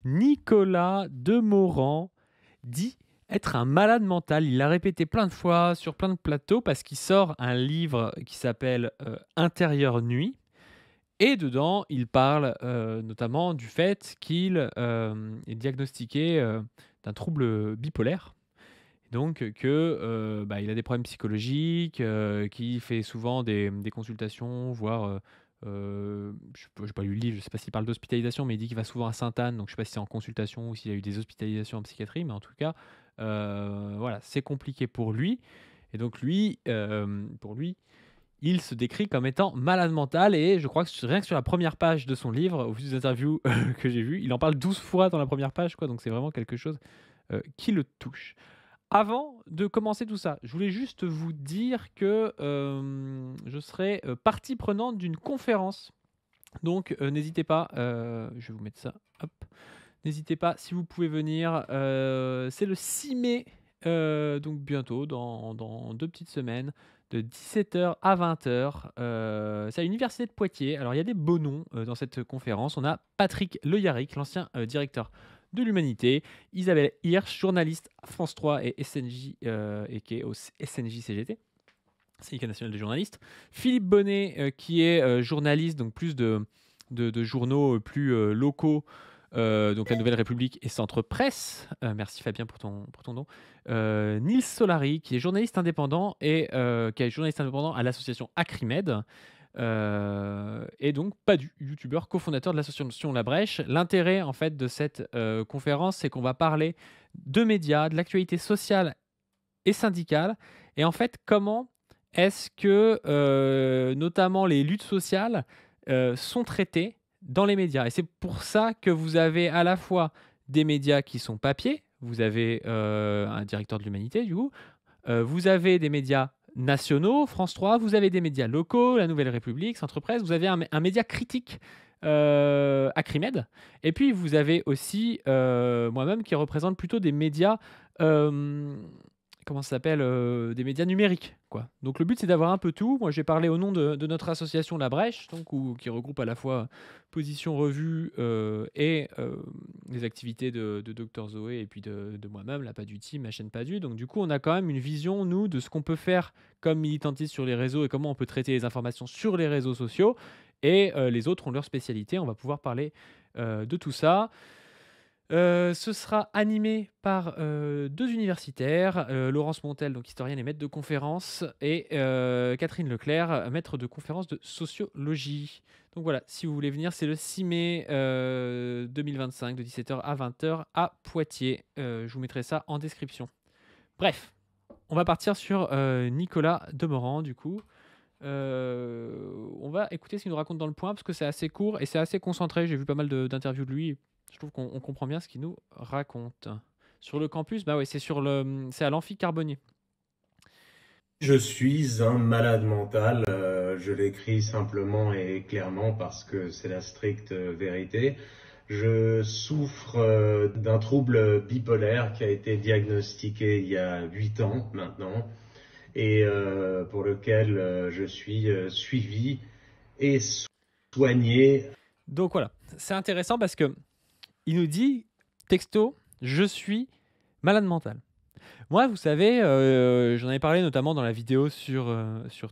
Nicolas Demorand dit être un malade mental. Il l'a répété plein de fois sur plein de plateaux parce qu'il sort un livre qui s'appelle Intérieure nuit. Et dedans, il parle notamment du fait qu'il est diagnostiqué d'un trouble bipolaire. Donc il a des problèmes psychologiques, qu'il fait souvent des consultations, voire, j'ai pas lu le livre, je sais pas s'il parle d'hospitalisation, mais il dit qu'il va souvent à Sainte-Anne, donc je sais pas si c'est en consultation ou s'il a eu des hospitalisations en psychiatrie, mais en tout cas, voilà, c'est compliqué pour lui. Et donc lui, pour lui, il se décrit comme étant malade mental et je crois que rien que sur la première page de son livre, au vu des interviews que j'ai vues, il en parle 12 fois dans la première page, quoi, donc c'est vraiment quelque chose qui le touche. Avant de commencer tout ça, je voulais juste vous dire que je serai partie prenante d'une conférence. Donc n'hésitez pas, je vais vous mettre ça. Hop. N'hésitez pas si vous pouvez venir. C'est le 6 mai, donc bientôt, dans 2 petites semaines, de 17h à 20h. C'est à l'université de Poitiers. Alors il y a des beaux noms dans cette conférence. On a Patrick Le Yarrick, l'ancien directeur de l'Humanité, Isabelle Hirsch, journaliste à France 3 et SNJ, et qui est au SNJ CGT, Syndicat national des journalistes. Philippe Bonnet, qui est journaliste, donc plus de journaux plus locaux, donc La Nouvelle République et Centre Presse. Merci Fabien pour ton don. Nils Solari, qui est journaliste indépendant et qui est journaliste indépendant à l'association Acrimed. Et donc Padu, youtubeur, cofondateur de l'association La Brèche. L'intérêt en fait de cette conférence, c'est qu'on va parler de médias, de l'actualité sociale et syndicale, et en fait comment est-ce que notamment les luttes sociales sont traitées dans les médias. Et c'est pour ça que vous avez à la fois des médias qui sont papier, vous avez un directeur de l'Humanité du coup, vous avez des médias nationaux, France 3, vous avez des médias locaux, La Nouvelle République, Centre Presse, vous avez un média critique, Acrimed, et puis vous avez aussi moi-même qui représente plutôt des médias, comment ça s'appelle, des médias numériques, quoi. Donc le but c'est d'avoir un peu tout. Moi j'ai parlé au nom de notre association La Brèche, donc, qui regroupe à la fois Position Revue et les activités de Dr Zoé et puis de moi-même, la Paduti, ma chaîne Padu. Donc du coup on a quand même une vision, nous, de ce qu'on peut faire comme militantiste sur les réseaux et comment on peut traiter les informations sur les réseaux sociaux. Et les autres ont leur spécialité. On va pouvoir parler de tout ça. Ce sera animé par 2 universitaires, Laurence Montel, donc historienne et maître de conférence, et Catherine Leclerc, maître de conférence de sociologie. Donc voilà, si vous voulez venir, c'est le 6 mai 2025, de 17h à 20h à Poitiers. Je vous mettrai ça en description. Bref, on va partir sur Nicolas Demorand, du coup. On va écouter ce qu'il nous raconte dans le point, parce que c'est assez court et c'est assez concentré. J'ai vu pas mal d'interviews de lui. Je trouve qu'on comprend bien ce qu'il nous raconte. Sur le campus, bah ouais, c'est à l'Amphi Carbonnier. Je suis un malade mental, je l'écris simplement et clairement parce que c'est la stricte vérité. Je souffre d'un trouble bipolaire qui a été diagnostiqué il y a 8 ans maintenant et pour lequel je suis suivi et soigné. Donc voilà, c'est intéressant parce que il nous dit, texto, je suis malade mental. Moi, vous savez, j'en avais parlé notamment dans la vidéo sur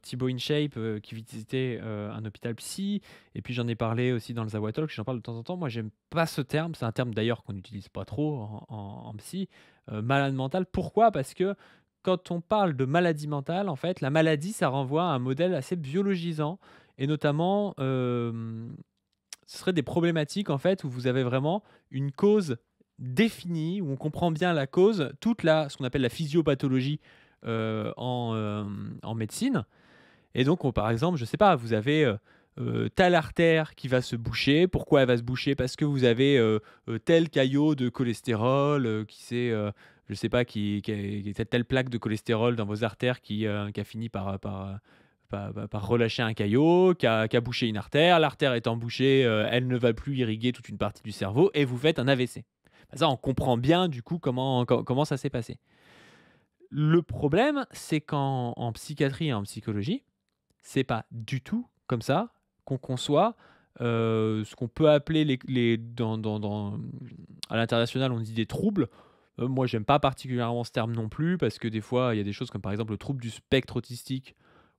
Thibaut InShape, qui visitait un hôpital psy, et puis j'en ai parlé aussi dans le Zawatalk, j'en parle de temps en temps. Moi, j'aime pas ce terme, c'est un terme d'ailleurs qu'on n'utilise pas trop en psy, malade mental. Pourquoi? Parce que quand on parle de maladie mentale, en fait, la maladie, ça renvoie à un modèle assez biologisant, et notamment, ce serait des problématiques en fait où vous avez vraiment une cause définie, où on comprend bien la cause, ce qu'on appelle la physiopathologie en médecine. Et donc, par exemple, je sais pas, vous avez telle artère qui va se boucher. Pourquoi elle va se boucher? Parce que vous avez tel caillot de cholestérol je sais pas, qui a telle plaque de cholestérol dans vos artères qui a fini par relâcher un caillot, qui a bouché une artère. L'artère étant bouchée, elle ne va plus irriguer toute une partie du cerveau et vous faites un AVC. Ça, on comprend bien du coup comment ça s'est passé. Le problème, c'est qu'en psychiatrie et en psychologie, c'est pas du tout comme ça qu'on conçoit ce qu'on peut appeler à l'international, on dit des troubles. Moi, j'aime pas particulièrement ce terme non plus parce que des fois, il y a des choses comme par exemple le trouble du spectre autistique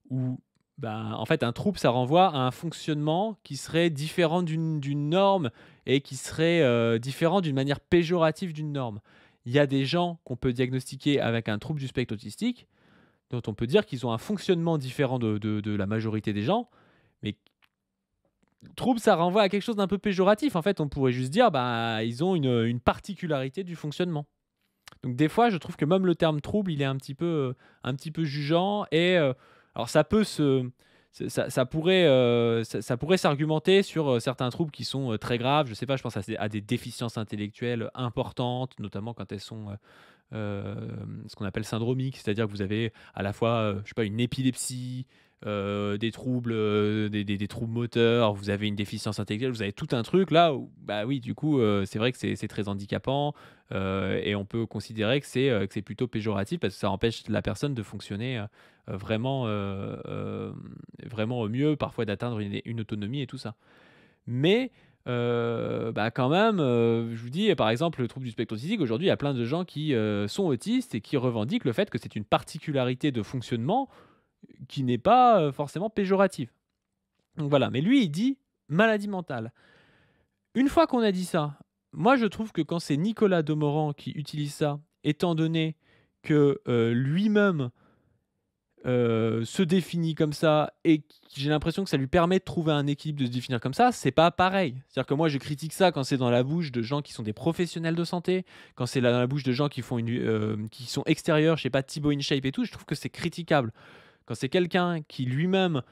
où, bah, en fait, un trouble, ça renvoie à un fonctionnement qui serait différent d'une norme et qui serait, différent d'une manière péjorative d'une norme. Il y a des gens qu'on peut diagnostiquer avec un trouble du spectre autistique, dont on peut dire qu'ils ont un fonctionnement différent de la majorité des gens, mais trouble, ça renvoie à quelque chose d'un peu péjoratif. En fait, on pourrait juste dire, bah, ils ont une particularité du fonctionnement. Donc des fois, je trouve que même le terme trouble, il est un petit peu jugeant et alors ça peut se ça pourrait s'argumenter sur, certains troubles qui sont, très graves. Je sais pas, je pense à des déficiences intellectuelles importantes, notamment quand elles sont, ce qu'on appelle syndromiques. C'est-à-dire que vous avez à la fois, je sais pas, une épilepsie, des troubles, des troubles moteurs, vous avez une déficience intellectuelle, vous avez tout un truc là où, bah, oui, du coup, c'est vrai que c'est très handicapant, et on peut considérer que c'est plutôt péjoratif parce que ça empêche la personne de fonctionner, vraiment au mieux, parfois d'atteindre une autonomie et tout ça. Mais bah, quand même, je vous dis, par exemple, le trouble du spectre autistique, aujourd'hui, il y a plein de gens qui, sont autistes et qui revendiquent le fait que c'est une particularité de fonctionnement qui n'est pas, forcément péjorative. Donc voilà, mais lui, il dit: «Maladie mentale». Une fois qu'on a dit ça, moi, je trouve que quand c'est Nicolas Demorand qui utilise ça, étant donné que, lui-même se définit comme ça et j'ai l'impression que ça lui permet de trouver un équilibre de se définir comme ça, c'est pas pareil. C'est-à-dire que moi, je critique ça quand c'est dans la bouche de gens qui sont des professionnels de santé, quand c'est dans la bouche de gens qui sont extérieurs, je sais pas, Thibaut InShape et tout, je trouve que c'est critiquable. Quand c'est quelqu'un qui lui-même,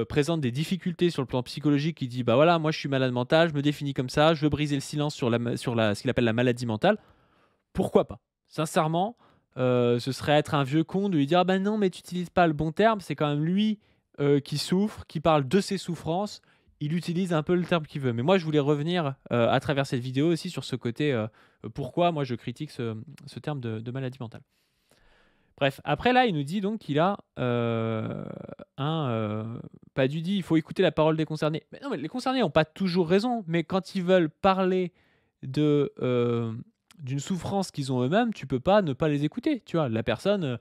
présente des difficultés sur le plan psychologique, qui dit: «Bah, voilà, moi je suis malade mental, je me définis comme ça, je veux briser le silence sur ce qu'il appelle la maladie mentale», pourquoi pas? Sincèrement, ce serait être un vieux con de lui dire: «Ah bah non, mais tu utilises pas le bon terme». C'est quand même lui, qui souffre, qui parle de ses souffrances. Il utilise un peu le terme qu'il veut. Mais moi, je voulais revenir, à travers cette vidéo aussi sur ce côté, pourquoi moi je critique ce terme de maladie mentale. Bref, après là, il nous dit donc qu'il a, Padu dit: «Il faut écouter la parole des concernés». Mais non, mais les concernés n'ont pas toujours raison, mais quand ils veulent parler de, d'une souffrance qu'ils ont eux-mêmes, tu peux pas ne pas les écouter, tu vois? La personne,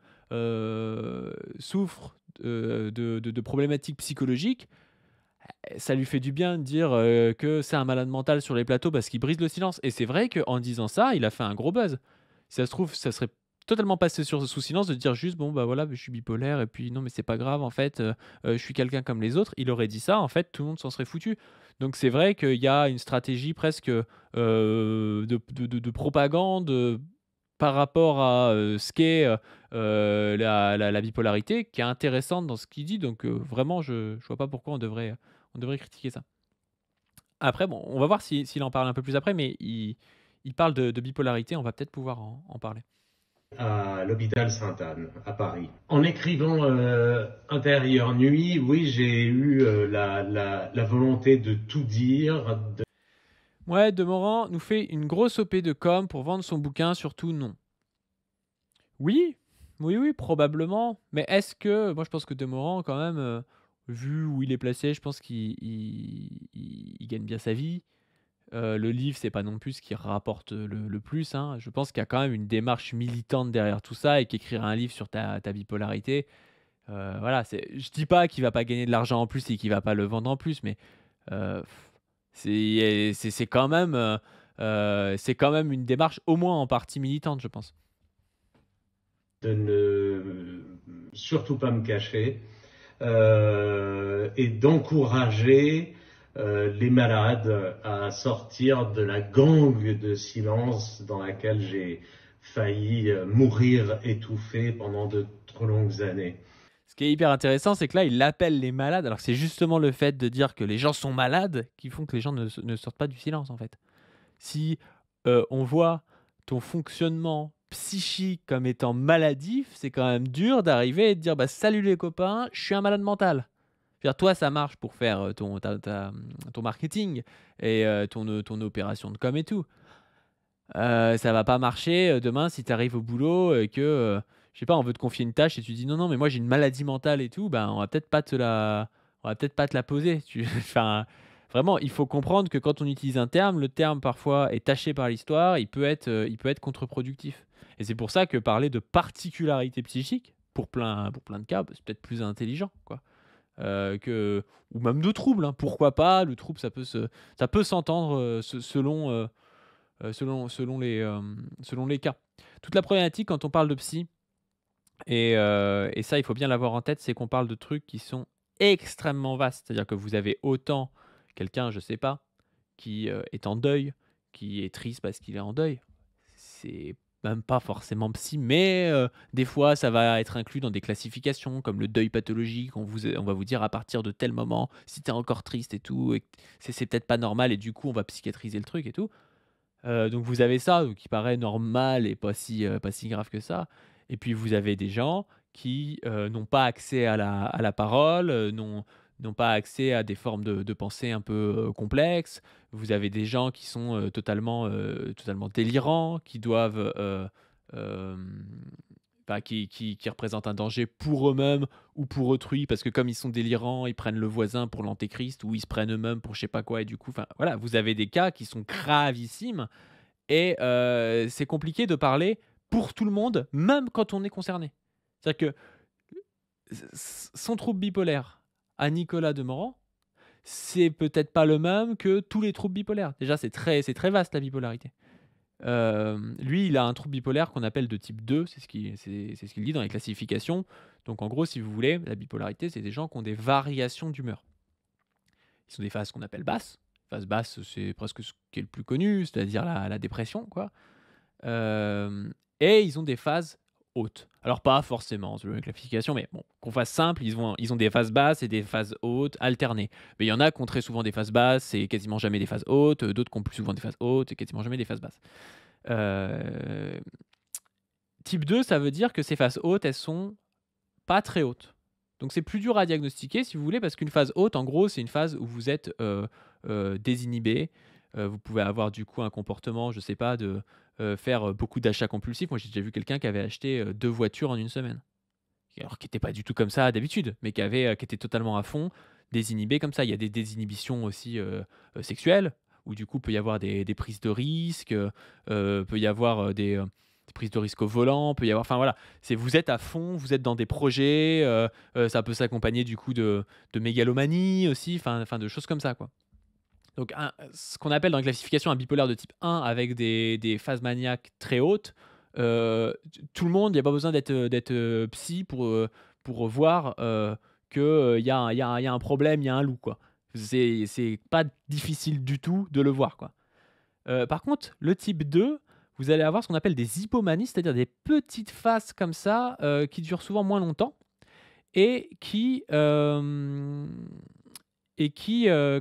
souffre, de problématiques psychologiques, ça lui fait du bien de dire, que c'est un malade mental sur les plateaux parce qu'il brise le silence et c'est vrai qu'en disant ça, il a fait un gros buzz. Si ça se trouve, ça serait totalement passé sous silence de dire juste: «Bon, bah, voilà, je suis bipolaire et puis non, mais c'est pas grave en fait, je suis quelqu'un comme les autres». Il aurait dit ça, en fait, tout le monde s'en serait foutu. Donc c'est vrai qu'il y a une stratégie presque, de propagande, par rapport à, ce qu'est, la bipolarité qui est intéressante dans ce qu'il dit. Donc vraiment je vois pas pourquoi on devrait critiquer ça. Après bon, on va voir s'il en parle un peu plus après, mais il parle de bipolarité, on va peut-être pouvoir en parler. À l'hôpital Sainte-Anne, à Paris. En écrivant Intérieur Nuit, oui, j'ai eu la volonté de tout dire. Ouais, Demorand nous fait une grosse OP de com pour vendre son bouquin, surtout non. Oui, oui, oui, probablement. Mais est-ce que moi je pense que Demorand quand même, vu où il est placé, je pense qu'il gagne bien sa vie. Le livre, c'est pas non plus ce qui rapporte le plus, hein. Je pense qu'il y a quand même une démarche militante derrière tout ça et qu'écrire un livre sur ta bipolarité, voilà, je dis pas qu'il va pas gagner de l'argent en plus et qu'il va pas le vendre en plus, mais heu, c'est quand même une démarche au moins en partie militante, je pense. De ne surtout pas me cacher et d'encourager les malades à sortir de la gangue de silence dans laquelle j'ai failli mourir étouffé pendant de trop longues années. Ce qui est hyper intéressant, c'est que là, il appelle les malades, alors que c'est justement le fait de dire que les gens sont malades qui font que les gens ne sortent pas du silence, en fait. Si, on voit ton fonctionnement psychique comme étant maladif, c'est quand même dur d'arriver et de dire: «Bah, salut les copains, je suis un malade mental». Je veux dire, toi, ça marche pour faire, ton marketing et ton opération de com et tout. Ça va pas marcher, demain si tu arrives au boulot et que, je sais pas, on veut te confier une tâche et tu dis: «Non, non, mais moi j'ai une maladie mentale et tout», ben, on va peut-être pas te la poser. Enfin, vraiment, il faut comprendre que quand on utilise un terme, le terme parfois est taché par l'histoire, il peut être contre-productif et c'est pour ça que parler de particularité psychique, pour plein de cas, bah, c'est peut-être plus intelligent, quoi, que ou même de troubles, hein. Pourquoi pas? Le trouble, ça peut s'entendre, selon les cas. Toute la problématique quand on parle de psy et ça, il faut bien l'avoir en tête, c'est qu'on parle de trucs qui sont extrêmement vastes. C'est-à-dire que vous avez autant quelqu'un, je sais pas, qui, est en deuil, qui est triste parce qu'il est en deuil. C'est même pas forcément psy, mais des fois, ça va être inclus dans des classifications comme le deuil pathologique. On va vous dire à partir de tel moment, si tu es encore triste et tout et que c'est peut-être pas normal et du coup, on va psychiatriser le truc et tout. Donc vous avez ça, qui paraît normal et pas si grave que ça et puis vous avez des gens qui, n'ont pas accès à la parole, n'ont pas accès à des formes de pensée un peu, complexes. Vous avez des gens qui sont, totalement délirants, qui doivent, hem, bah, qui représentent un danger pour eux-mêmes ou pour autrui parce que comme ils sont délirants, ils prennent le voisin pour l'antéchrist ou ils se prennent eux-mêmes pour je sais pas quoi et du coup, enfin voilà, vous avez des cas qui sont gravissimes et c'est compliqué de parler pour tout le monde, même quand on est concerné. C'est-à-dire que son trouble bipolaire à Nicolas Demorand, c'est peut-être pas le même que tous les troubles bipolaires. Déjà, c'est très vaste la bipolarité. Lui, il a un trouble bipolaire qu'on appelle de type 2, c'est ce qu'il dit dans les classifications. Donc en gros, si vous voulez, la bipolarité, c'est des gens qui ont des variations d'humeur. Ils ont des phases qu'on appelle basses. Phase basse, c'est presque ce qui est le plus connu, c'est-à-dire la dépression, quoi. Hem Et ils ont des phases hautes. Alors pas forcément selon les classifications, mais bon, qu'on fasse simple, ils ont des phases basses et des phases hautes alternées. Mais il y en a qui ont très souvent des phases basses et quasiment jamais des phases hautes, d'autres qui ont plus souvent des phases hautes et quasiment jamais des phases basses. Heu, Type 2, ça veut dire que ces phases hautes, elles sont pas très hautes. Donc c'est plus dur à diagnostiquer si vous voulez, parce qu'une phase haute, en gros, c'est une phase où vous êtes, désinhibé. Vous pouvez avoir du coup un comportement, je sais pas, de, faire, beaucoup d'achats compulsifs. Moi, j'ai déjà vu quelqu'un qui avait acheté, 2 voitures en une semaine. Alors qui était pas du tout comme ça d'habitude, mais qui était totalement à fond, désinhibé comme ça. Il y a des désinhibitions aussi, sexuelles, où du coup, peut y avoir des prises de risques, peut y avoir, des prises de risques au volant, peut y avoir enfin voilà, c'est vous êtes à fond, vous êtes dans des projets, ça peut s'accompagner du coup de mégalomanie aussi, enfin de choses comme ça, quoi. Donc ce qu'on appelle dans la classification un bipolaire de type 1 avec des phases maniaques très hautes, tout le monde, il y a pas besoin d'être, psy pour voir, que, il y a un problème, il y a un loup, quoi. C'est pas difficile du tout de le voir, quoi. Par contre, le type 2, vous allez avoir ce qu'on appelle des hypomanies, c'est-à-dire des petites phases comme ça, qui durent souvent moins longtemps et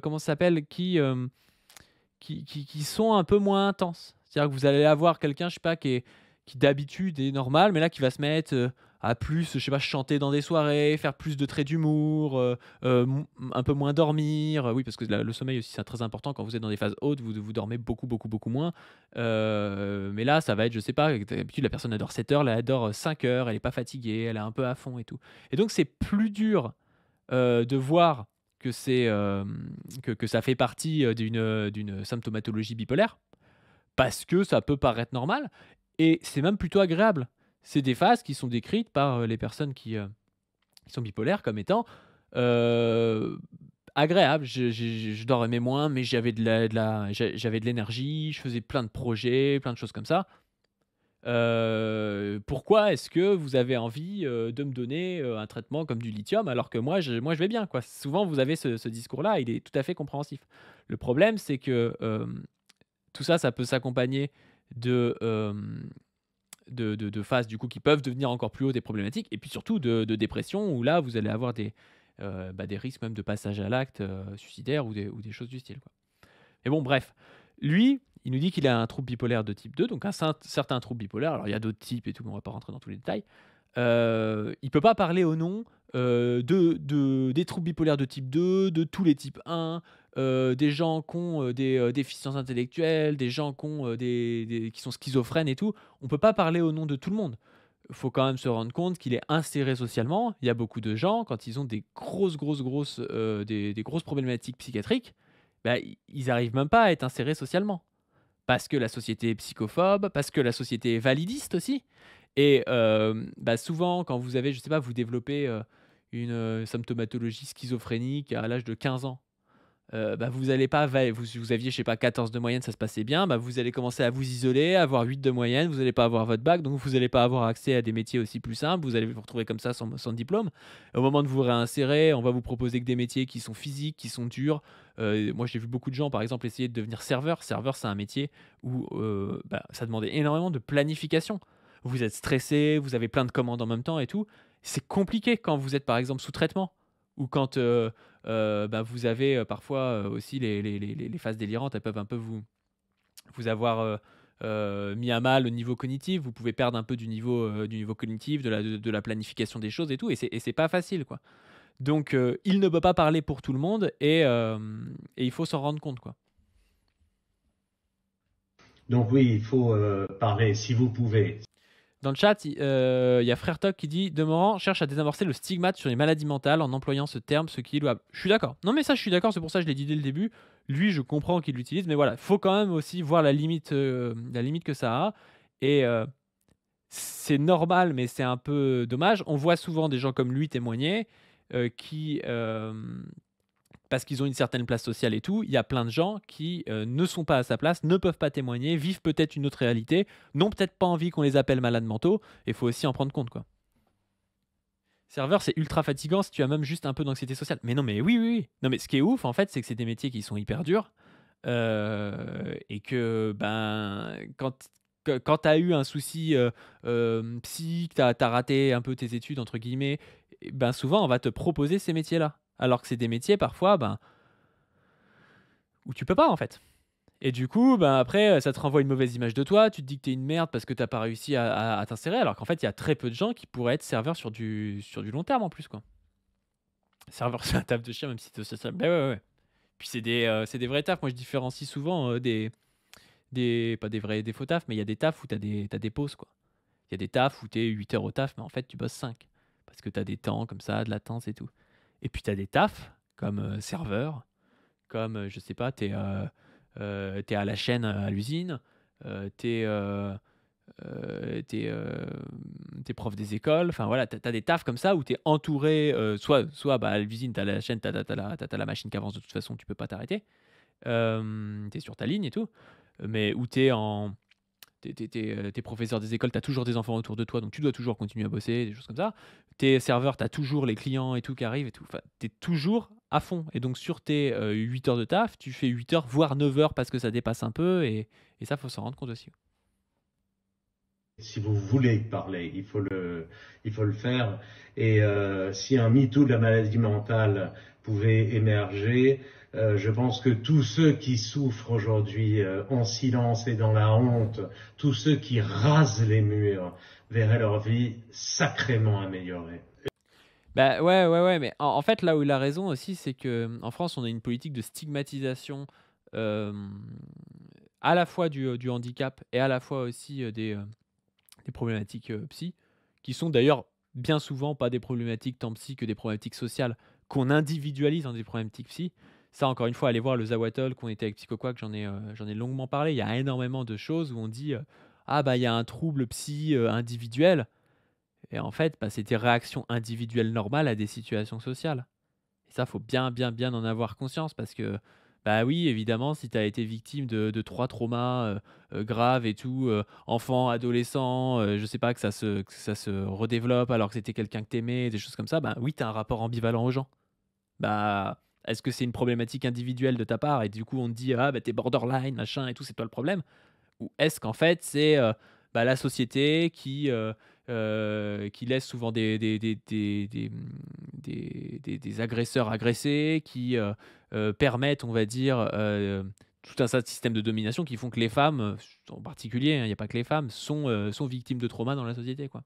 comment ça s'appelle? Qui sont un peu moins intenses. C'est-à-dire que vous allez avoir quelqu'un, je sais pas, qui d'habitude est normal, mais là qui va se mettre, à plus, je sais pas, chanter dans des soirées, faire plus de traits d'humour, un peu moins dormir, oui parce que la le sommeil aussi c'est très important quand vous êtes dans des phases hautes, vous dormez beaucoup, beaucoup, beaucoup moins, mais là ça va être, je sais pas, d'habitude la personne elle dort 7 heures, là elle dort, 5 heures, elle est pas fatiguée, elle est un peu à fond et tout et donc c'est plus dur, de voir que que ça fait partie, d'une symptomatologie bipolaire, parce que ça peut paraître normal et c'est même plutôt agréable. C'est des phases qui sont décrites par, les personnes qui sont bipolaires comme étant, heu, agréables. Je dormais moins, mais j'avais de l'énergie, je faisais plein de projets, plein de choses comme ça. Pourquoi est-ce que vous avez envie, de me donner, un traitement comme du lithium alors que moi je vais bien, quoi? Souvent vous avez ce discours-là, il est tout à fait compréhensif. Le problème, c'est que, tout ça, ça peut s'accompagner de, de phases du coup qui peuvent devenir encore plus hautes et problématiques et puis surtout de dépression où là vous allez avoir des risques même de passage à l'acte, suicidaire ou des choses du style, quoi. Mais bon, bref. Lui, il nous dit qu'il a un trouble bipolaire de type 2, donc un certain trouble bipolaire. Alors, il y a d'autres types et tout, mais on va pas rentrer dans tous les détails. Il peut pas parler au nom, des troubles bipolaires de type 2, de tous les types 1, des gens qui ont, des, déficiences intellectuelles, des gens qui ont, qui sont schizophrènes et tout. On peut pas parler au nom de tout le monde. Il faut quand même se rendre compte qu'il est inséré socialement. Il y a beaucoup de gens, quand ils ont des grosses, grosses, grosses, des grosses problématiques psychiatriques, bah, ils arrivent même pas à être insérés socialement. Parce que la société est psychophobe, parce que la société est validiste aussi. Et bah, souvent, quand vous avez, je sais pas, vous développez une symptomatologie schizophrénique à l'âge de 15 ans, bah, vous allez pas, vous aviez, je sais pas, 14 de moyenne, ça se passait bien, bah, vous allez commencer à vous isoler, à avoir 8 de moyenne, vous n'allez pas avoir votre bac, donc vous n'allez pas avoir accès à des métiers aussi plus simples, vous allez vous retrouver comme ça sans diplôme. Au moment de vous réinsérer, on va vous proposer que des métiers qui sont physiques, qui sont durs. Moi, j'ai vu beaucoup de gens, par exemple, essayer de devenir serveur. Serveur, c'est un métier où bah, ça demandait énormément de planification. Vous êtes stressé, vous avez plein de commandes en même temps et tout. C'est compliqué quand vous êtes, par exemple, sous traitement ou quand bah, vous avez parfois aussi les phases délirantes, elles peuvent un peu vous avoir mis à mal au niveau cognitif. Vous pouvez perdre un peu du niveau cognitif, de la planification des choses et tout, et c'est pas facile, quoi. Donc, il ne peut pas parler pour tout le monde et il faut s'en rendre compte, quoi. Donc oui, il faut parler si vous pouvez. Dans le chat, il y a Frère Toc qui dit Demorand cherche à désamorcer le stigmate sur les maladies mentales en employant ce terme, ce qui est louable. Je suis d'accord. Non, mais ça, je suis d'accord, c'est pour ça que je l'ai dit dès le début. Lui, je comprends qu'il l'utilise, mais voilà, faut quand même aussi voir la limite que ça a. Et c'est normal, mais c'est un peu dommage. On voit souvent des gens comme lui témoigner qui, parce qu'ils ont une certaine place sociale et tout, il y a plein de gens qui ne sont pas à sa place, ne peuvent pas témoigner, vivent peut-être une autre réalité, n'ont peut-être pas envie qu'on les appelle malades mentaux, et il faut aussi en prendre compte, quoi. Serveur, c'est ultra fatigant si tu as même juste un peu d'anxiété sociale. Mais non, mais oui, oui, oui. Non, mais ce qui est ouf, en fait, c'est que c'est des métiers qui sont hyper durs, et que, ben, quand tu as eu un souci psy, que tu as raté un peu tes études, entre guillemets, ben souvent, on va te proposer ces métiers-là. Alors que c'est des métiers, parfois, ben, où tu peux pas, en fait. Et du coup, ben après, ça te renvoie une mauvaise image de toi. Tu te dis que t'es une merde parce que t'as pas réussi à t'insérer, alors qu'en fait, il y a très peu de gens qui pourraient être serveurs sur du long terme en plus, quoi. Serveur, c'est un taf de chien, même si ça. Ben ouais, ouais, ouais. Puis c'est des vrais tafs. Moi, je différencie souvent pas des vrais, des faux tafs, mais il y a des tafs où t'as des pauses, quoi. Il y a des tafs où t'es 8 heures au taf, mais en fait, tu bosses 5. Parce que t'as des temps comme ça, de latence et tout. Et puis t'as des tafs comme serveur, comme, je sais pas, t'es à la chaîne à l'usine, t'es t'es prof des écoles, enfin voilà, t'as des tafs comme ça où t'es entouré, soit bah, à l'usine, t'as la chaîne, t'as la machine qui avance de toute façon, tu peux pas t'arrêter, t'es sur ta ligne et tout, mais où t'es professeur des écoles, t'as toujours des enfants autour de toi, donc tu dois toujours continuer à bosser, des choses comme ça. T'es serveur, t'as toujours les clients et tout qui arrivent et tout. Enfin, t'es toujours à fond. Et donc sur tes 8 heures de taf, tu fais 8 heures, voire 9 heures parce que ça dépasse un peu. Et ça, faut s'en rendre compte aussi. Si vous voulez parler, il faut le faire. Et si un MeToo de la maladie mentale pouvait émerger, je pense que tous ceux qui souffrent aujourd'hui en silence et dans la honte, tous ceux qui rasent les murs, verraient leur vie sacrément améliorée. Bah ouais, ouais, ouais. Mais en fait, là où il a raison aussi, c'est que en France, on a une politique de stigmatisation euh, à la fois du handicap et à la fois aussi des problématiques psy, qui sont d'ailleurs bien souvent pas des problématiques tant psy que des problématiques sociales qu'on individualise dans des problématiques psy. Ça, encore une fois, allez voir le Zawatol qu'on était avec Psychoquac, j'en ai longuement parlé. Il y a énormément de choses où on dit ah bah il y a un trouble psy individuel, et en fait bah, c'est des réactions individuelles normales à des situations sociales. Et ça, faut bien, bien, bien en avoir conscience parce que, bah oui, évidemment, si tu as été victime de 3 traumas graves et tout, enfant, adolescent, je sais pas, que ça se redéveloppe alors que c'était quelqu'un que t'aimais, des choses comme ça, bah oui, tu as un rapport ambivalent aux gens. Bah, est-ce que c'est une problématique individuelle de ta part et du coup on te dit, ah bah t'es borderline, machin et tout, c'est toi le problème? Ou est-ce qu'en fait, c'est bah, la société qui laisse souvent des agresseurs agressés, qui permettent, on va dire, tout un tas de systèmes de domination qui font que les femmes, en particulier, hein, il n'y a pas que les femmes, sont victimes de traumas dans la société, quoi.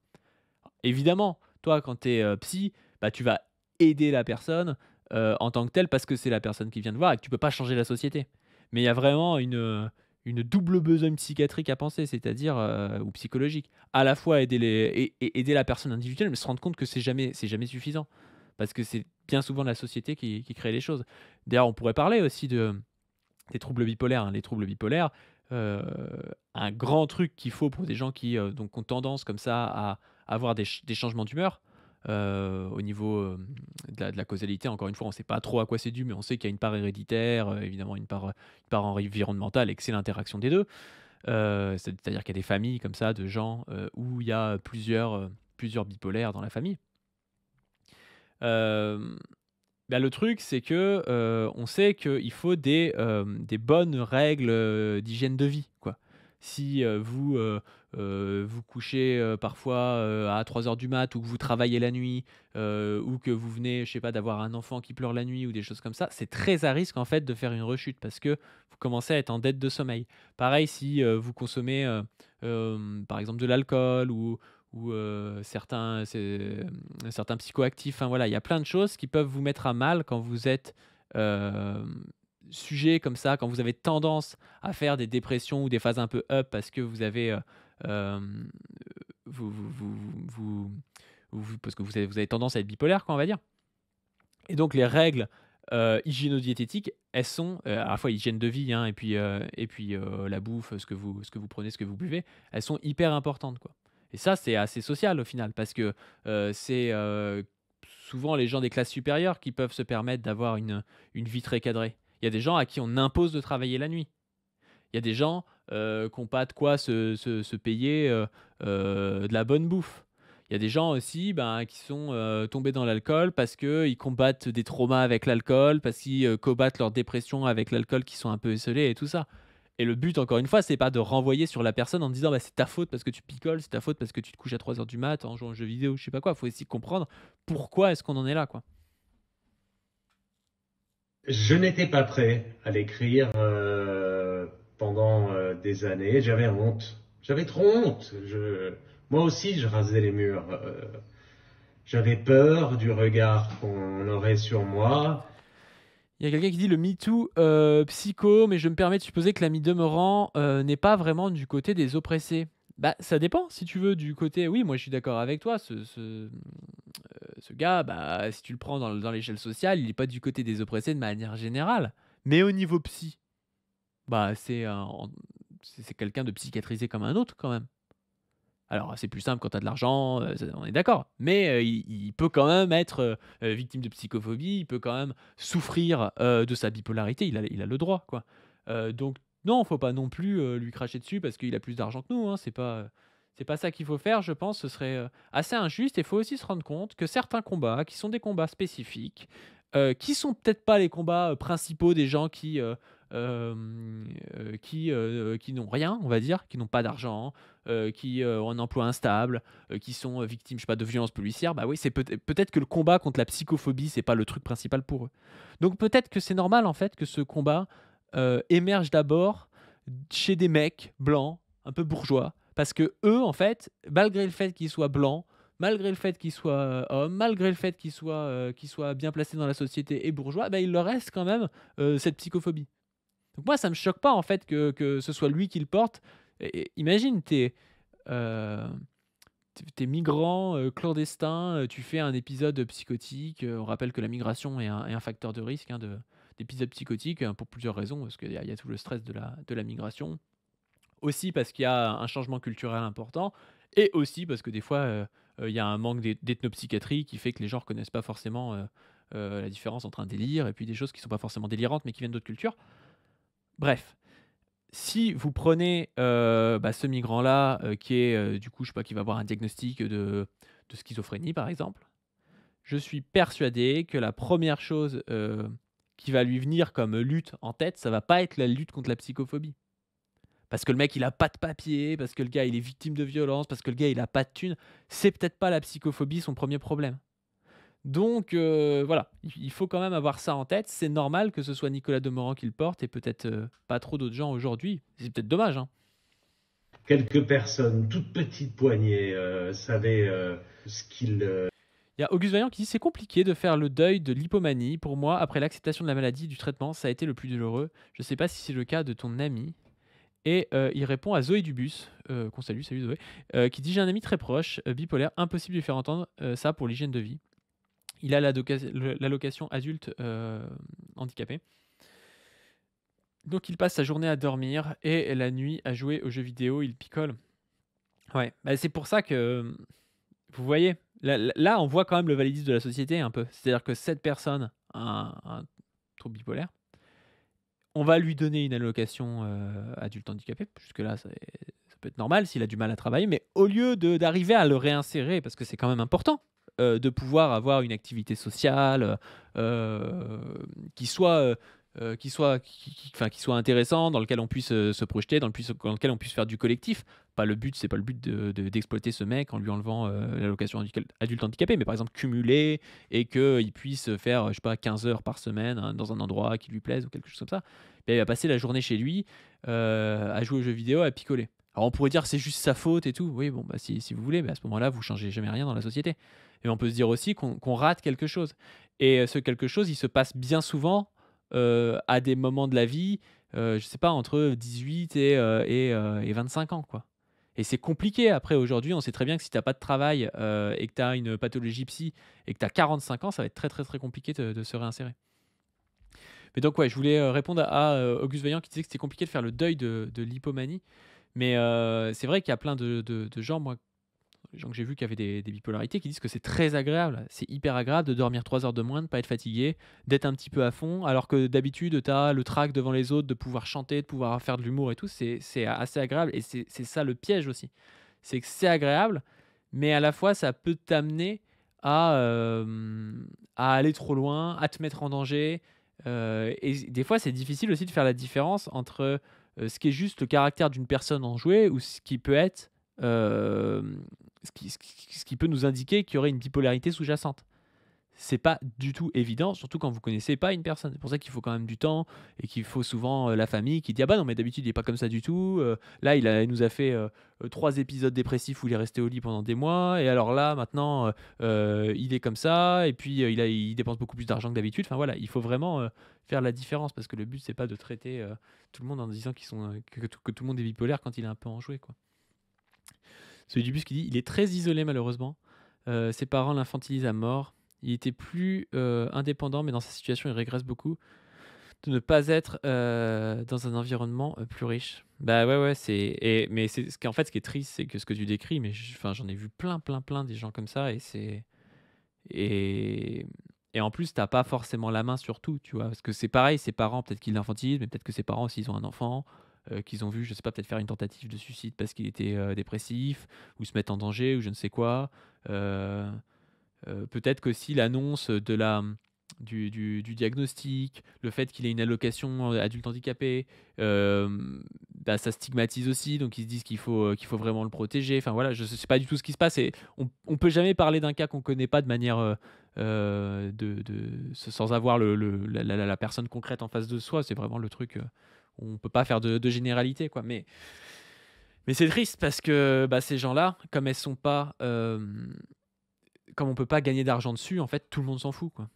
Évidemment, toi, quand tu es psy, bah, tu vas aider la personne en tant que telle parce que c'est la personne qui vient te voir et que tu peux pas changer la société. Mais il y a vraiment une double besogne psychiatrique à penser, c'est-à-dire ou psychologique. À la fois aider, aider la personne individuelle, mais se rendre compte que c'est jamais suffisant. Parce que c'est bien souvent la société qui crée les choses. D'ailleurs, on pourrait parler aussi des troubles bipolaires, hein. Les troubles bipolaires, heu, un grand truc qu'il faut pour des gens qui, donc ont tendance comme ça à avoir des changements d'humeur, au niveau, de la causalité. Encore une fois, on ne sait pas trop à quoi c'est dû, mais on sait qu'il y a une part héréditaire, évidemment une part environnementale et que c'est l'interaction des 2. C'est-à-dire qu'il y a des familles comme ça de gens, où il y a plusieurs bipolaires dans la famille. Hem Bah, le truc, c'est que, on sait qu'il faut des bonnes règles, d'hygiène de vie, quoi. Si, vous couchez, parfois, à 3 heures du mat ou que vous travaillez la nuit, ou que vous venez, je sais pas, d'avoir un enfant qui pleure la nuit ou des choses comme ça, c'est très à risque, en fait, de faire une rechute parce que vous commencez à être en dette de sommeil. Pareil si, vous consommez, par exemple de l'alcool ou certains psychoactifs. Enfin voilà, il y a plein de choses qui peuvent vous mettre à mal quand vous êtes, sujet comme ça, quand vous avez tendance à faire des dépressions ou des phases un peu up parce que vous avez, hem, vous vous vous vous parce que vous avez tendance à être bipolaire quoi, on va dire. Et donc les règles, hygiéno-diététiques, elles sont, à la fois hygiène de vie, hein, et puis la bouffe, ce que vous prenez, ce que vous buvez, elles sont hyper importantes, quoi. Et ça, c'est assez social au final parce que, c'est, souvent les gens des classes supérieures qui peuvent se permettre d'avoir une vie très cadrée. Il y a des gens à qui on impose de travailler la nuit. Il y a des gens, qui ont pas de quoi se payer, de la bonne bouffe. Il y a des gens aussi, ben, qui sont, tombés dans l'alcool parce qu'ils combattent des traumas avec l'alcool, parce qu'ils, combattent leur dépression avec l'alcool, qui sont un peu esseulés et tout ça. Et le but, encore une fois, c'est pas de renvoyer sur la personne en disant: «Bah, c'est ta faute parce que tu picoles, c'est ta faute parce que tu te couches à 3 heures du mat en jouant aux jeux vidéo», je sais pas quoi. Il faut essayer de comprendre pourquoi est-ce qu'on en est là, quoi. Je n'étais pas prêt à l'écrire pendant des années. J'avais honte. J'avais trop honte. Moi aussi, je rasais les murs. J'avais peur du regard qu'on aurait sur moi. Il y a quelqu'un qui dit: «Le MeToo, psycho, mais je me permets de supposer que l'ami demeurant, n'est pas vraiment du côté des oppressés». Bah, ça dépend, si tu veux, du côté oui, moi je suis d'accord avec toi, ce gars, bah, si tu le prends dans l'échelle sociale, il est pas du côté des oppressés de manière générale. Mais au niveau psy, bah, c'est quelqu'un de psychiatrisé comme un autre quand même. Alors, c'est plus simple quand tu as de l'argent, on est d'accord. Mais, il peut quand même être, victime de psychophobie, il peut quand même souffrir, de sa bipolarité, il a le droit, quoi. Donc non, faut pas non plus, lui cracher dessus parce qu'il a plus d'argent que nous, hein. C'est pas ça qu'il faut faire, je pense. Ce serait, assez injuste et il faut aussi se rendre compte que certains combats, qui sont des combats spécifiques, qui sont peut-être pas les combats, principaux des gens qui n'ont rien, on va dire, qui n'ont pas d'argent, qui, ont un emploi instable, qui sont, victimes, je sais pas, de violences policières, bah oui, c'est peut-être que le combat contre la psychophobie, c'est pas le truc principal pour eux. Donc peut-être que c'est normal, en fait, que ce combat, émerge d'abord chez des mecs blancs, un peu bourgeois, parce que eux, en fait, malgré le fait qu'ils soient blancs, malgré le fait qu'ils soient, hommes, malgré le fait qu'ils soient bien placés dans la société et bourgeois, bah, il leur reste quand même, cette psychophobie. Donc moi, ça me choque pas en fait que ce soit lui qui le porte. Et imagine, heu, tu migrant, clandestin, tu fais un épisode psychotique, on rappelle que la migration est un facteur de risque, hein, d'épisodes psychotiques, pour plusieurs raisons, parce qu'il y a tout le stress de la migration. Aussi parce qu'il y a un changement culturel important et aussi parce que des fois, il y a un manque d'ethnopsychiatrie qui fait que les gens ne reconnaissent pas forcément, la différence entre un délire et puis des choses qui ne sont pas forcément délirantes mais qui viennent d'autres cultures. Bref, si vous prenez, bah, ce migrant-là, qui est, du coup, je sais pas, qui va avoir un diagnostic de schizophrénie, par exemple, je suis persuadé que la première chose, qui va lui venir comme lutte en tête, ça va pas être la lutte contre la psychophobie. Parce que le mec, il a pas de papier, parce que le gars, il est victime de violence, parce que le gars, il a pas de thunes. C'est peut-être pas la psychophobie son premier problème. Donc voilà, il faut quand même avoir ça en tête. C'est normal que ce soit Nicolas Demorand qui le porte et peut-être, pas trop d'autres gens aujourd'hui. C'est peut-être dommage, hein. Quelques personnes, toutes petites poignées, savaient ce qu'ils Il y a Auguste Vaillant qui dit: «C'est compliqué de faire le deuil de l'hypomanie. Pour moi, après l'acceptation de la maladie, du traitement, ça a été le plus douloureux. Je sais pas si c'est le cas de ton ami». Et il répond à Zoé Dubus, qu'on salue, salut Zoé, qui dit: «J'ai un ami très proche, bipolaire, impossible de lui faire entendre, ça pour l'hygiène de vie. Il a l'allocation adulte, handicapé». Donc il passe sa journée à dormir et la nuit à jouer aux jeux vidéo, il picole. Ouais, bah, c'est pour ça que, vous voyez, là, on voit quand même le validisme de la société un peu. C'est-à-dire que cette personne a un trouble bipolaire, on va lui donner une allocation, adulte handicapé. Jusque-là, ça peut être normal s'il a du mal à travailler, mais au lieu d'arriver à le réinsérer, parce que c'est quand même important, de pouvoir avoir une activité sociale, qui soit, qui soit intéressant, dans lequel on puisse, se projeter, dans lequel on puisse faire du collectif. C'est pas le but d'exploiter ce mec en lui enlevant, l'allocation adulte handicapé, mais par exemple cumuler et qu'il puisse faire, je sais pas, 15 heures par semaine, hein, dans un endroit qui lui plaise ou quelque chose comme ça. Et il va passer la journée chez lui, à jouer aux jeux vidéo, à picoler. Alors on pourrait dire c'est juste sa faute et tout. Oui, bon, bah si vous voulez, mais à ce moment-là, vous changez jamais rien dans la société. Et on peut se dire aussi qu'on rate quelque chose. Et ce quelque chose, il se passe bien souvent, à des moments de la vie, je sais pas, entre 18 et 25 ans, quoi. Et c'est compliqué après aujourd'hui, on sait très bien que si tu as pas de travail, et que tu as une pathologie psy et que tu as 45 ans, ça va être très, très, très compliqué de se réinsérer. Mais donc ouais, je voulais, répondre à Auguste Vaillant qui disait que c'était compliqué de faire le deuil de l'hypomanie. Mais c'est vrai qu'il y a plein de gens, moi, les gens que j'ai vus qui avaient des bipolarités, qui disent que c'est très agréable. C'est hyper agréable de dormir 3 heures de moins, de pas être fatigué, d'être un petit peu à fond, alors que d'habitude, tu as le trac devant les autres, de pouvoir chanter, de pouvoir faire de l'humour et tout. C'est assez agréable et c'est ça le piège aussi. C'est que c'est agréable, mais à la fois, ça peut t'amener à, à aller trop loin, à te mettre en danger. Et des fois, c'est difficile aussi de faire la différence entre ce qui est juste le caractère d'une personne enjouée ou ce qui peut être ce qui peut nous indiquer qu'il y aurait une bipolarité sous-jacente. C'est pas du tout évident, surtout quand vous connaissez pas une personne. C'est pour ça qu'il faut quand même du temps et qu'il faut souvent la famille qui dit ah bah non mais d'habitude il est pas comme ça du tout. Là il nous a fait 3 épisodes dépressifs où il est resté au lit pendant des mois et alors là maintenant il est comme ça et puis il dépense beaucoup plus d'argent que d'habitude. Enfin voilà, il faut vraiment faire la différence parce que le but c'est pas de traiter tout le monde en disant que tout le monde est bipolaire quand il est un peu enjoué quoi. Celui du bus qui dit il est très isolé malheureusement. Ses parents l'infantilisent à mort. Il était plus indépendant, mais dans sa situation, il régresse beaucoup de ne pas être dans un environnement plus riche. Bah ouais, ouais, mais c'est ce qui est triste, c'est que ce que tu décris, mais enfin, j'en ai vu plein, plein, plein des gens comme ça, et, et en plus, t'as pas forcément la main sur tout, tu vois, parce que c'est pareil, ses parents, peut-être qu'ils l'infantilisent, mais peut-être que ses parents aussi, ils ont un enfant, qu'ils ont vu, je sais pas, peut-être faire une tentative de suicide parce qu'il était dépressif, ou se mettre en danger, ou je ne sais quoi. Euh, Peut-être qu'aussi l'annonce du diagnostic, le fait qu'il ait une allocation adulte handicapé, bah, ça stigmatise aussi, donc ils se disent qu'il faut vraiment le protéger. Enfin voilà, je ne sais pas du tout ce qui se passe et on peut jamais parler d'un cas qu'on connaît pas de manière sans avoir la personne concrète en face de soi. C'est vraiment le truc. On peut pas faire de généralité quoi. Mais c'est triste parce que bah, ces gens-là, comme on peut pas gagner d'argent dessus, en fait, tout le monde s'en fout, quoi.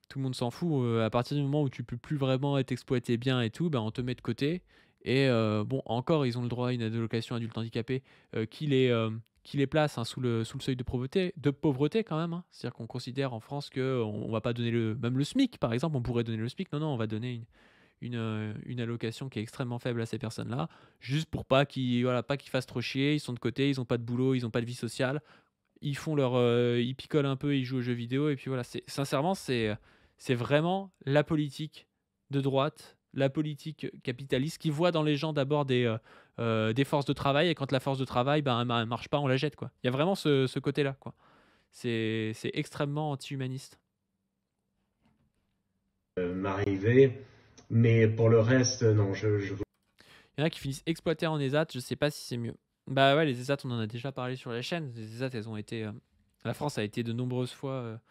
Tout le monde s'en fout, à partir du moment où tu peux plus vraiment être exploité bien et tout, ben, on te met de côté et bon, encore, ils ont le droit à une allocation adulte handicapé, qui les place, hein, sous le seuil de pauvreté quand même, hein. C'est-à-dire qu'on considère en France qu'on va pas donner même le SMIC, par exemple, on pourrait donner le SMIC. Non, non, on va donner une allocation qui est extrêmement faible à ces personnes-là, juste pour pas qu'ils fassent trop chier, ils sont de côté, ils ont pas de boulot, ils ont pas de vie sociale, ils picolent un peu, ils jouent aux jeux vidéo et puis voilà. Sincèrement, c'est vraiment la politique de droite, la politique capitaliste qui voit dans les gens d'abord des forces de travail et quand la force de travail ben elle marche pas, on la jette quoi. Il y a vraiment ce côté-là quoi. C'est extrêmement anti-humaniste. M'arriver. Mais pour le reste, non, Il y en a qui finissent exploités en ESAT, je sais pas si c'est mieux. Bah ouais, les ESAT, on en a déjà parlé sur les chaînes. Les ESAT, elles ont été. La France a été de nombreuses fois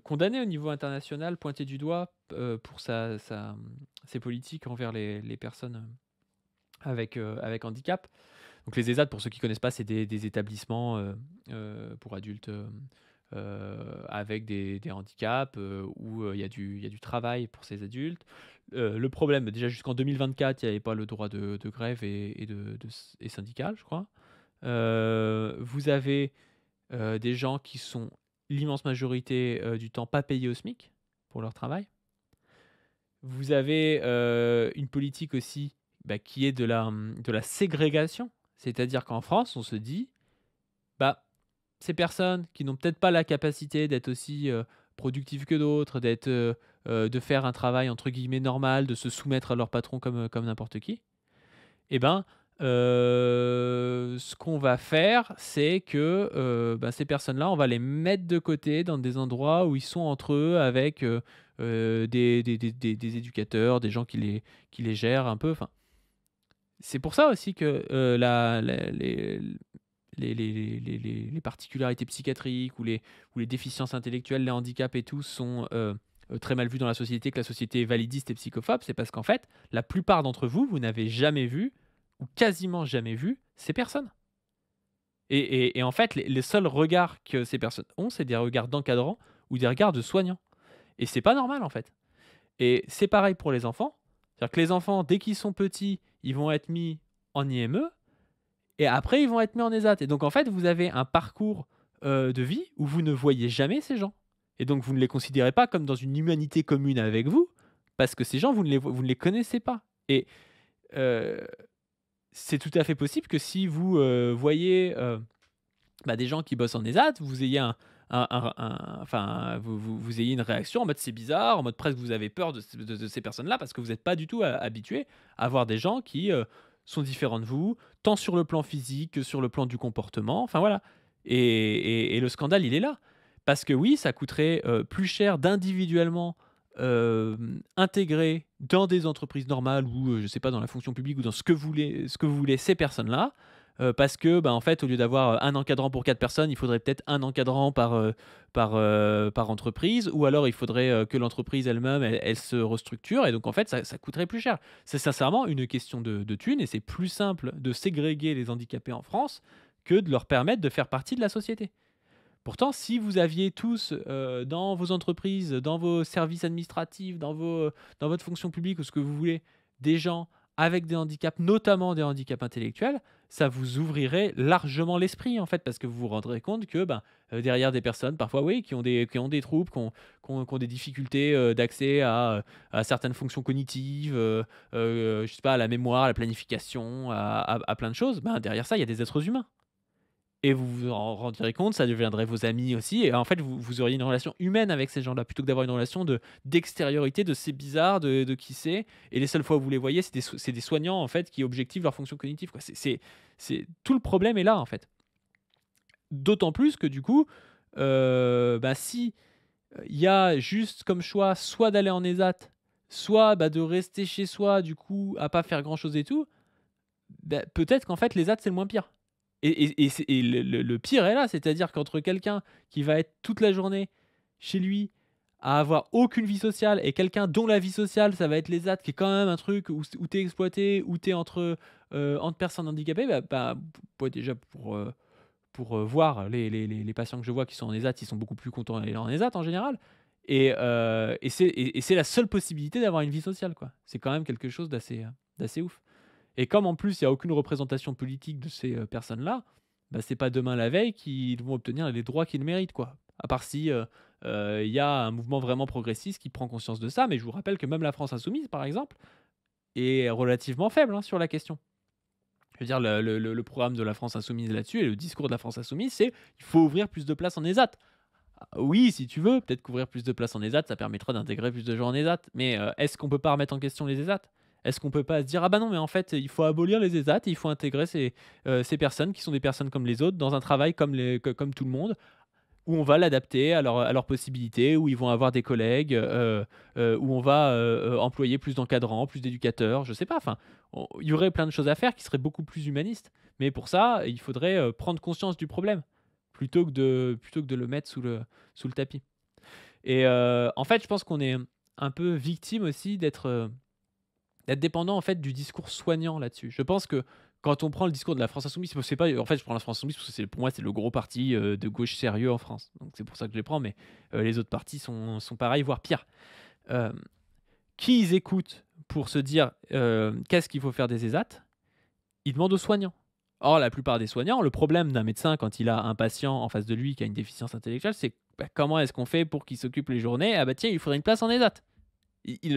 condamnée au niveau international, pointée du doigt pour ses politiques envers les personnes avec handicap. Donc les ESAT, pour ceux qui ne connaissent pas, c'est des établissements pour adultes avec des handicaps où il y a du travail pour ces adultes. Le problème, déjà jusqu'en 2024, il n'y avait pas le droit de grève et syndical, je crois. Vous avez des gens qui sont l'immense majorité du temps pas payés au SMIC pour leur travail. Vous avez, une politique aussi, qui est de la ségrégation. C'est-à-dire qu'en France, on se dit: «Bah, ces personnes qui n'ont peut-être pas la capacité d'être aussi, productives que d'autres, de faire un travail entre guillemets «normal», de se soumettre à leur patron comme n'importe qui, et ben, ce qu'on va faire, c'est que, ces personnes-là, on va les mettre de côté dans des endroits où ils sont entre eux avec, des éducateurs, des gens qui les gèrent un peu». Enfin, c'est pour ça aussi que, la les particularités psychiatriques ou les déficiences intellectuelles, les handicaps et tout sont, très mal vus dans la société, que la société est validiste et psychophobe. C'est parce qu'en fait, la plupart d'entre vous, vous n'avez jamais vu ou quasiment jamais vu ces personnes, et en fait, les seuls regards que ces personnes ont, c'est des regards d'encadrants ou des regards de soignants, et c'est pas normal, en fait, et c'est pareil pour les enfants. C'est-à-dire que les enfants, dès qu'ils sont petits, ils vont être mis en IME et après ils vont être mis en ESAT, et donc en fait, vous avez un parcours, de vie où vous ne voyez jamais ces gens, et donc vous ne les considérez pas comme dans une humanité commune avec vous, parce que ces gens, vous ne les connaissez pas, et heu, c'est tout à fait possible que si vous, voyez, des gens qui bossent en ESAT, vous ayez enfin, vous ayez une réaction en mode: «C'est bizarre», en mode presque vous avez peur de ces personnes-là parce que vous êtes pas du tout habitué à voir des gens qui, sont différents de vous, tant sur le plan physique que sur le plan du comportement, enfin voilà, et le scandale, il est là. Parce que oui, ça coûterait, plus cher d'individuellement, intégrer dans des entreprises normales ou, je sais pas, dans la fonction publique ou dans ce que vous voulez ces personnes-là. Parce que, en fait, au lieu d'avoir, un encadrant pour 4 personnes, il faudrait peut-être un encadrant par entreprise, ou alors il faudrait, que l'entreprise elle-même, elle se restructure, et donc en fait, ça coûterait plus cher. C'est sincèrement une question de thunes, et c'est plus simple de ségréguer les handicapés en France que de leur permettre de faire partie de la société. Pourtant, si vous aviez tous, dans vos entreprises, dans vos services administratifs, dans votre fonction publique ou ce que vous voulez, des gens avec des handicaps, notamment des handicaps intellectuels, ça vous ouvrirait largement l'esprit, en fait, parce que vous vous rendrez compte que, derrière des personnes parfois, oui, qui ont des troubles, qui ont des difficultés, d'accès à certaines fonctions cognitives, je sais pas, à la mémoire, à la planification, à plein de choses, derrière ça, il y a des êtres humains. Et vous vous en rendrez compte, ça deviendrait vos amis aussi, et en fait, vous auriez une relation humaine avec ces gens-là, plutôt que d'avoir une relation d'extériorité, de «c'est bizarre», de «qui c'est», et les seules fois où vous les voyez, c'est des soignants, en fait, qui objectivent leur fonction cognitive, quoi. C'est tout le problème est là, en fait. D'autant plus que du coup, si, il y a juste comme choix, soit d'aller en ESAT, soit, de rester chez soi, du coup, à pas faire grand-chose et tout, peut-être qu'en fait, l'ESAT, c'est le moins pire. Et le pire est là, c'est-à-dire qu'entre quelqu'un qui va être toute la journée chez lui, à avoir aucune vie sociale, et quelqu'un dont la vie sociale, ça va être les ZAD, qui est quand même un truc où tu es exploité, où tu es entre personnes handicapées, déjà pour voir les patients que je vois qui sont en ESAT, ils sont beaucoup plus contents d'aller en ESAT en général, et c'est la seule possibilité d'avoir une vie sociale, quoi. C'est quand même quelque chose d'assez ouf. Et comme en plus il y a aucune représentation politique de ces, personnes-là, c'est pas demain la veille qu'ils vont obtenir les droits qu'ils méritent, quoi. À part si, il y a un mouvement vraiment progressiste qui prend conscience de ça, mais je vous rappelle que même la France insoumise, par exemple, est relativement faible, hein, sur la question. Je veux dire, le programme de la France insoumise là-dessus, et le discours de la France insoumise, c'est: «Il faut ouvrir plus de places en ESAT». Ah oui, si tu veux, peut-être qu'ouvrir plus de places en ESAT, ça permettra d'intégrer plus de gens en ESAT, mais est-ce qu'on peut pas remettre en question les ESAT? Est-ce qu'on peut pas se dire: «Ah bah non, mais en fait, il faut abolir les ESAT et il faut intégrer ces personnes qui sont des personnes comme les autres dans un travail comme tout le monde, où on va l'adapter à leurs possibilités, où ils vont avoir des collègues, où on va, employer plus d'encadrants, plus d'éducateurs», je sais pas, enfin, il y aurait plein de choses à faire qui seraient beaucoup plus humanistes. Mais pour ça, il faudrait, prendre conscience du problème, plutôt que de le mettre sous le tapis. Et en fait, je pense qu'on est un peu victime aussi d'être dépendant, en fait, du discours soignant là-dessus. Je pense que quand on prend le discours de la France insoumise, c'est pas, en fait, je prends la France insoumise parce que pour moi, c'est le gros parti, de gauche sérieux en France. Donc c'est pour ça que je les prends, mais les autres partis sont pareils, voire pires. Hem, qui ils écoutent pour se dire, qu'est-ce qu'il faut faire des ESAT? Ils demandent aux soignants. Or, la plupart des soignants, le problème d'un médecin quand il a un patient en face de lui qui a une déficience intellectuelle, c'est comment est-ce qu'on fait pour qu'il s'occupe les journées? Ah bah tiens, il faudrait une place en ESAT.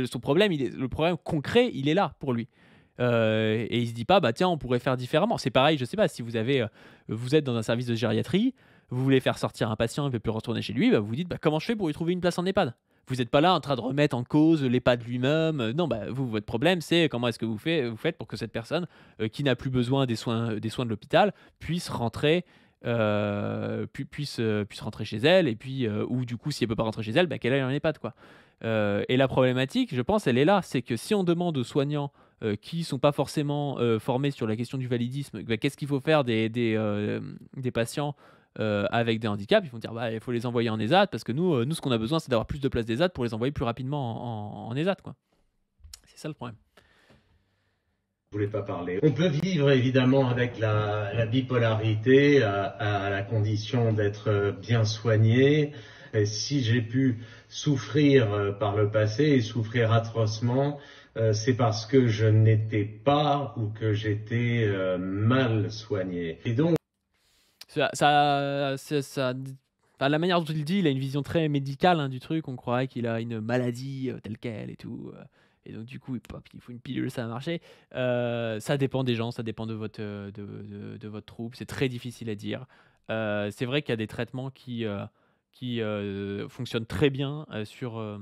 son problème, le problème concret, il est là pour lui. Et il se dit pas: «Bah, tiens, on pourrait faire différemment». C'est pareil, je sais pas, si vous êtes dans un service de gériatrie, vous voulez faire sortir un patient, il ne veut plus retourner chez lui, bah, vous vous dites: «Bah, comment je fais pour lui trouver une place en EHPAD?» Vous n'êtes pas là en train de remettre en cause l'EHPAD lui-même, non, bah, votre problème, c'est comment est-ce que vous faites pour que cette personne, qui n'a plus besoin des soins de l'hôpital puisse rentrer, puisse rentrer chez elle, et puis, ou du coup, si elle peut pas rentrer chez elle, bah, qu'elle aille en EHPAD, quoi. Et la problématique, je pense, elle est là, c'est que si on demande aux soignants, qui sont pas forcément, formés sur la question du validisme, bah, qu'est-ce qu'il faut faire des patients, avec des handicaps? Ils vont dire: «Bah, il faut les envoyer en ESAT parce que nous, ce qu'on a besoin, c'est d'avoir plus de places d'ESAT pour les envoyer plus rapidement en ESAT, quoi». C'est ça le problème. Je voulais pas parler. On peut vivre évidemment avec la bipolarité à la condition d'être bien soigné. Et si j'ai pu souffrir par le passé et souffrir atrocement, c'est parce que je n'étais pas ou que j'étais mal soigné. Et donc, Enfin, la manière dont il le dit, il a une vision très médicale, hein, du truc. On croirait qu'il a une maladie, telle quelle et tout, et donc du coup, il faut une pilule, ça va marcher. Ça dépend des gens, ça dépend de votre trouble. C'est très difficile à dire. C'est vrai qu'il y a des traitements qui fonctionnent très bien, sur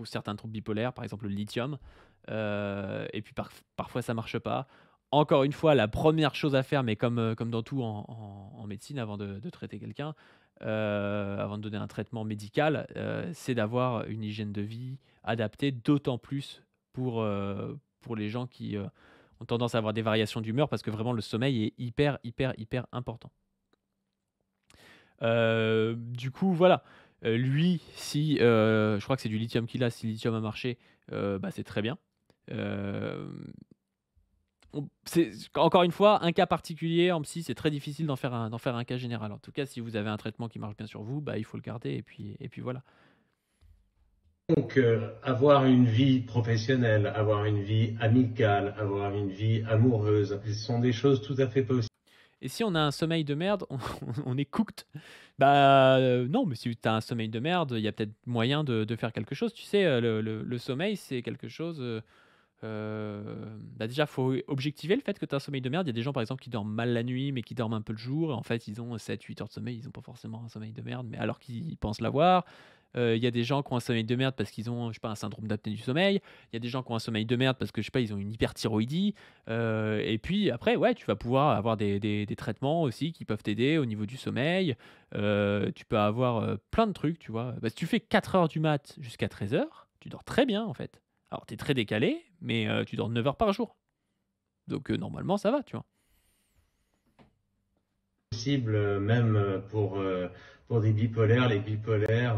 certains troubles bipolaires, par exemple le lithium, et puis parfois ça marche pas. Encore une fois, la première chose à faire, mais comme dans tout en médecine, avant de traiter quelqu'un, avant de donner un traitement médical, c'est d'avoir une hygiène de vie adaptée, d'autant plus pour les gens qui, ont tendance à avoir des variations d'humeur, parce que vraiment le sommeil est hyper, hyper, hyper important. Du coup, voilà, lui, si, je crois que c'est du lithium qu'il a, si le lithium a marché, bah, c'est très bien. Hem c'est encore une fois, un cas particulier en psy, c'est très difficile d'en faire un cas général. En tout cas, si vous avez un traitement qui marche bien sur vous, bah, il faut le garder, et puis voilà. avoir une vie professionnelle, avoir une vie amicale, avoir une vie amoureuse, ce sont des choses tout à fait possibles. Et si on a un sommeil de merde, on est cooked. Bah, non, mais si tu as un sommeil de merde, il y a peut-être moyen de faire quelque chose. Tu sais, le sommeil, c'est quelque chose, bah, déjà, faut objectiver le fait que tu as un sommeil de merde. Il y a des gens, par exemple, qui dorment mal la nuit, mais qui dorment un peu le jour. En fait, ils ont 7-8 heures de sommeil. Ils ont pas forcément un sommeil de merde, mais alors qu'ils pensent l'avoir. Il y a des gens qui ont un sommeil de merde parce qu'ils ont, je sais pas, un syndrome d'apnée du sommeil. Il y a des gens qui ont un sommeil de merde parce que, je sais pas, ils ont une hyperthyroïdie. Et puis après, ouais, tu vas pouvoir avoir des traitements aussi qui peuvent t'aider au niveau du sommeil. Tu peux avoir, plein de trucs, tu vois? Bah, si tu fais 4 heures du mat jusqu'à 13 heures, tu dors très bien, en fait. Alors, tu es très décalé, mais tu dors 9 heures par jour. Donc, normalement, ça va, tu vois? Même pour des bipolaires. Les bipolaires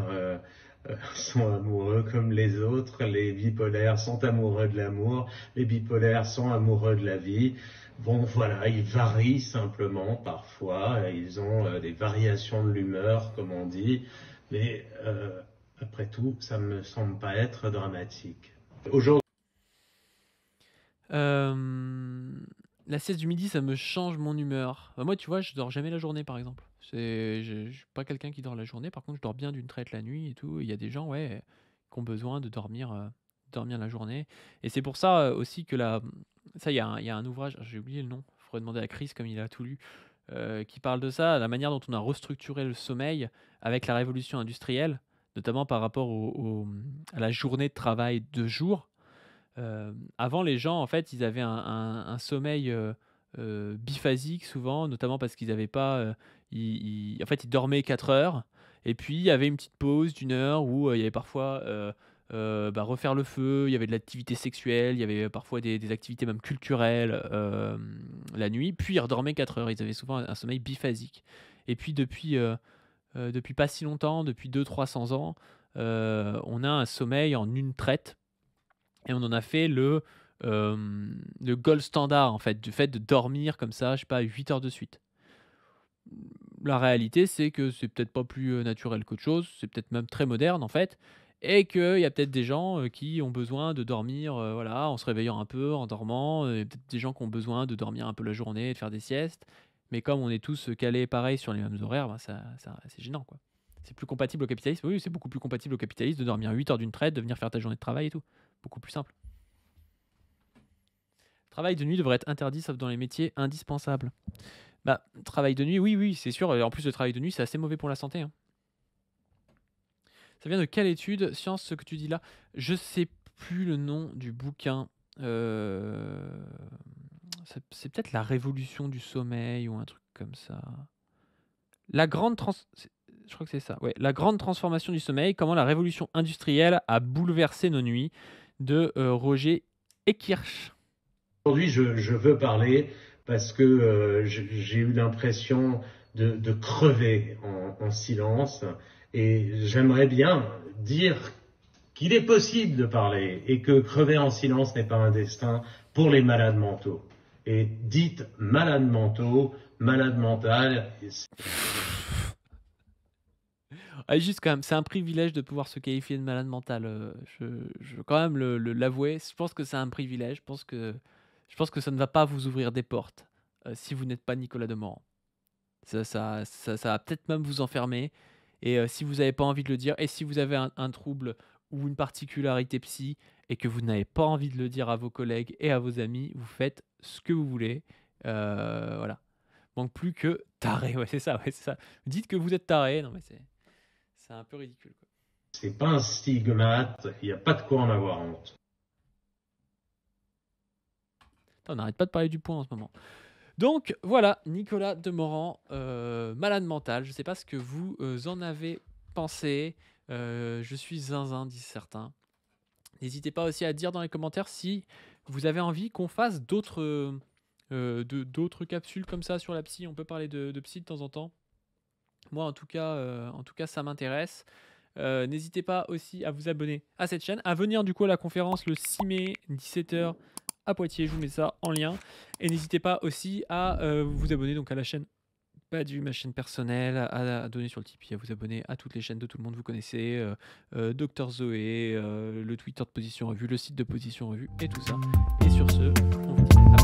sont amoureux comme les autres. Les bipolaires sont amoureux de l'amour. Les bipolaires sont amoureux de la vie. Bon, voilà, ils varient simplement parfois. Ils ont des variations de l'humeur, comme on dit. Mais après tout, ça me semble pas être dramatique. Aujourd'hui, Hem, la sieste du midi, ça me change mon humeur. Bah, moi, tu vois, je dors jamais la journée, par exemple. Je suis pas quelqu'un qui dort la journée. Par contre, je dors bien d'une traite la nuit et tout. Il y a des gens, ouais, qui ont besoin de dormir la journée, et c'est pour ça, aussi que ça, il y a un ouvrage, j'ai oublié le nom, il faudrait demander à Chris comme il a tout lu, qui parle de ça, la manière dont on a restructuré le sommeil avec la révolution industrielle, notamment par rapport à la journée de travail de jour. Avant, les gens, en fait, ils avaient un sommeil, biphasique souvent, notamment parce qu'ils avaient pas, en fait, ils dormaient 4 heures, et puis il y avait une petite pause d'une heure où, il y avait parfois, bah, refaire le feu, il y avait de l'activité sexuelle, il y avait parfois des activités même culturelles, la nuit, puis ils redormaient 4 heures. Ils avaient souvent un sommeil biphasique, et puis depuis pas si longtemps, depuis 200-300 ans, on a un sommeil en une traite, et on en a fait le gold standard, en fait, du fait de dormir comme ça, je sais pas, 8 heures de suite. La réalité, c'est que c'est peut-être pas plus, naturel qu'autre chose, c'est peut-être même très moderne, en fait, et qu'il y a peut-être des gens, qui ont besoin de dormir, voilà, en se réveillant un peu, en dormant, peut-être des gens qui ont besoin de dormir un peu la journée, de faire des siestes, mais comme on est tous calés pareil sur les mêmes horaires, bah, c'est gênant, quoi. C'est plus compatible au capitalisme. Oui, c'est beaucoup plus compatible au capitalisme de dormir 8 heures d'une traite, de venir faire ta journée de travail et tout. Beaucoup plus simple. Travail de nuit devrait être interdit sauf dans les métiers indispensables. Bah, travail de nuit, oui, c'est sûr. En plus, le travail de nuit, c'est assez mauvais pour la santé. Hein. Ça vient de quelle étude? Science, ce que tu dis là. Je sais plus le nom du bouquin. C'est peut-être la révolution du sommeil ou un truc comme ça. La grande je crois que c'est ça. Ouais, la grande transformation du sommeil. Comment la révolution industrielle a bouleversé nos nuits de Roger Ekirch. Aujourd'hui, je veux parler parce que j'ai eu l'impression de crever en silence et j'aimerais bien dire qu'il est possible de parler et que crever en silence n'est pas un destin pour les malades mentaux. Et dites malades mentaux, malades mentales. Ah, juste quand même, c'est un privilège de pouvoir se qualifier de malade mental. Je veux quand même l'avouer. Je pense que c'est un privilège. Je pense que ça ne va pas vous ouvrir des portes si vous n'êtes pas Nicolas Demorand. Ça va peut-être même vous enfermer. Et si vous n'avez pas envie de le dire, et si vous avez un trouble ou une particularité psy, et que vous n'avez pas envie de le dire à vos collègues et à vos amis, vous faites ce que vous voulez. Voilà. Manque plus que taré. Ouais, c'est ça. Dites que vous êtes taré. Non, mais c'est un peu ridicule. Quoi. C'est pas un stigmate. Il n'y a pas de quoi en avoir honte. On n'arrête pas de parler du point en ce moment. Donc voilà, Nicolas Demorand, malade mental. Je ne sais pas ce que vous en avez pensé. Je suis zinzin, disent certains. N'hésitez pas aussi à dire dans les commentaires si vous avez envie qu'on fasse d'autres capsules comme ça sur la psy. On peut parler de psy de temps en temps. Moi, en tout cas, ça m'intéresse. N'hésitez pas aussi à vous abonner à cette chaîne, à venir du coup à la conférence le 6 mai, 17h à Poitiers. Je vous mets ça en lien. Et n'hésitez pas aussi à vous abonner donc à la chaîne ma chaîne personnelle, à donner sur le Tipeee, à vous abonner à toutes les chaînes de tout le monde vous connaissez, Dr Zoé, le Twitter de Position Revue, le site de Position Revue et tout ça. Et sur ce, on vous dit à